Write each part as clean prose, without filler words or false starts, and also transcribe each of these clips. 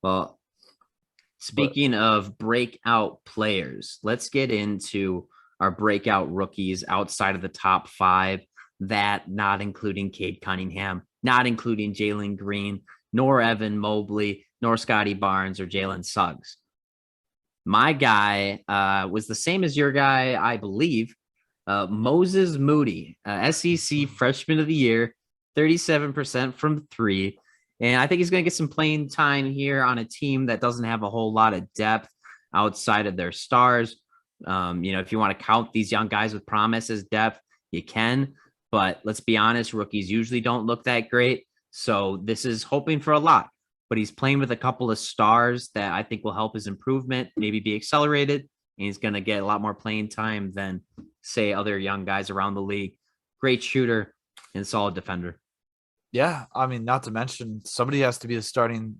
Well, But speaking of breakout players, let's get into our breakout rookies outside of the top five. That not including Cade Cunningham, not including Jalen Green, nor Evan Mobley, nor Scotty Barnes or Jalen Suggs. My guy was the same as your guy, I believe. Moses Moody, SEC Freshman of the Year, 37% from three. And I think he's going to get some playing time here on a team that doesn't have a whole lot of depth outside of their stars. If you want to count these young guys with promise as depth, you can. But let's be honest, rookies usually don't look that great. So this is hoping for a lot. But he's playing with a couple of stars that I think will help his improvement, maybe be accelerated. And he's going to get a lot more playing time than, say, other young guys around the league. Great shooter and solid defender. yeah, I mean, not to mention somebody has to be the starting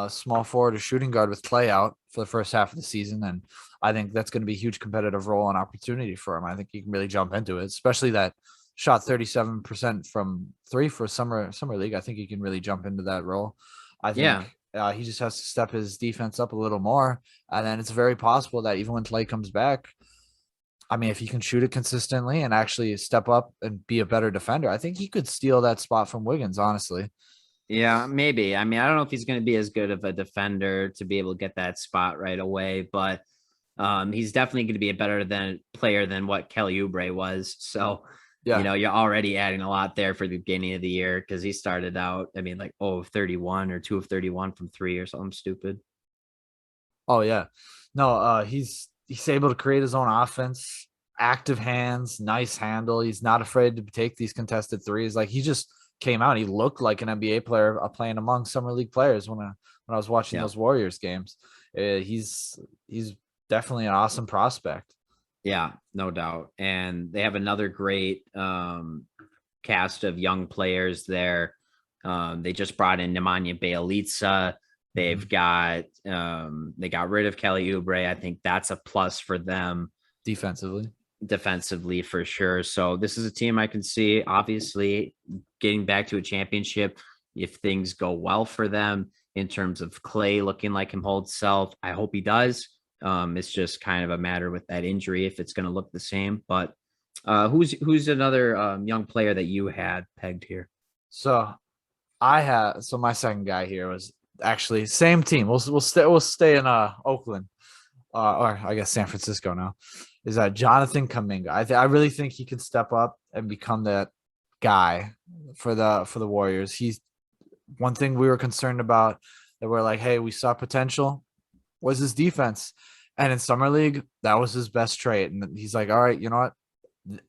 small forward or shooting guard with Clay out for the first half of the season, and I think that's going to be a huge competitive role and opportunity for him. I think he can really jump into it, especially that shot 37% from three for summer league. I think he can really jump into that role. I Yeah. think he just has to step his defense up a little more, and then it's very possible that even when Clay comes back, I mean, if he can shoot it consistently and actually step up and be a better defender, I think he could steal that spot from Wiggins, honestly. Yeah, maybe. I mean, I don't know if he's going to be as good of a defender to be able to get that spot right away, but he's definitely going to be a better than player than what Kelly Oubre was. So, Yeah. you're already adding a lot there for the beginning of the year because he started out, I mean, like 0 of 31 or 2 of 31 from three or something stupid. Oh yeah. No, he's able to create his own offense, active hands, nice handle. He's not afraid to take these contested threes. Like he just came out. He looked like an NBA player playing among summer league players when I was watching Yeah. those Warriors games. He's definitely an awesome prospect. Yeah, no doubt. And they have another great cast of young players there. They just brought in Nemanja Bjelica. They've got they got rid of Kelly Oubre. I think that's a plus for them Defensively. defensively for sure. So this is a team I can see obviously getting back to a championship if things go well for them in terms of Clay looking like him whole self. I hope he does. It's just kind of a matter with that injury if it's going to look the same. But who's another young player that you had pegged here? So my second guy here was actually same team. We'll stay in Oakland, or I guess San Francisco now. Is that Jonathan Kuminga? I really think he can step up and become that guy for the Warriors. He's one thing we were concerned about that we're like, hey, we saw potential was his defense, and in summer league that was his best trait. And he's like, all right, you know what?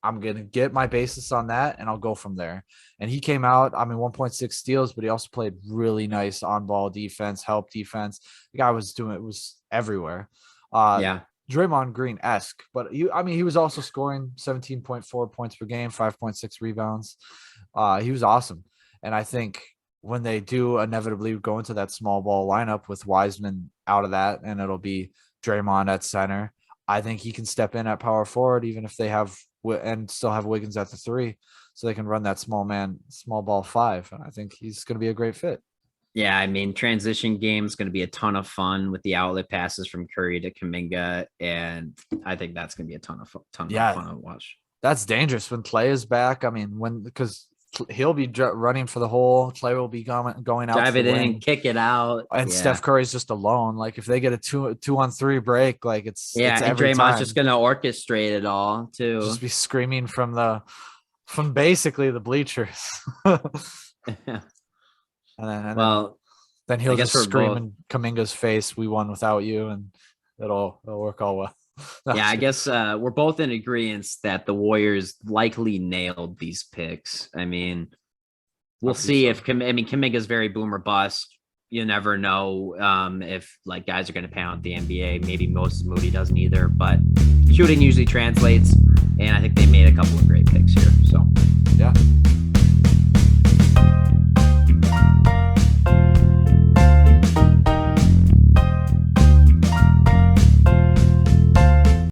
I'm going to get my basis on that and I'll go from there. And he came out, I mean, 1.6 steals, but he also played really nice on ball defense, help defense. The guy was everywhere. Uh, Yeah. Draymond Green esque, but he was also scoring 17.4 points per game, 5.6 rebounds. He was awesome. And I think when they do inevitably go into that small ball lineup with Wiseman out of that, and it'll be Draymond at center, I think he can step in at power forward, even if they have and still have Wiggins at the three, so they can run that small ball five. And I think he's going to be a great fit. Yeah, I mean, transition game is going to be a ton of fun with the outlet passes from Curry to Kaminga, and I think that's going to be a ton of Yeah, fun to watch. that's dangerous when Clay is back. I mean, because he'll be running for the hole, Clay will be going out to Drive the it in, wing, kick it out. and Yeah, Steph Curry's just alone. Like if they get a 2-on-3 break, like yeah, it's and every Draymond's just time. going to orchestrate it all Just too. be screaming from basically the bleachers. And then Well, then I he'll guess just we're scream both. in Kaminga's face, "We won without you," and it'll work all well. No, I'm Yeah, just I kidding. guess we're both in agreement that the Warriors likely nailed these picks. I mean, I we'll believe see so. if I mean Kaminga's very boomer bust. You never know if like guys are going to pan out the NBA. Maybe Moses Moody doesn't either, but shooting usually translates, and I think they made a couple of great picks here. So Yeah.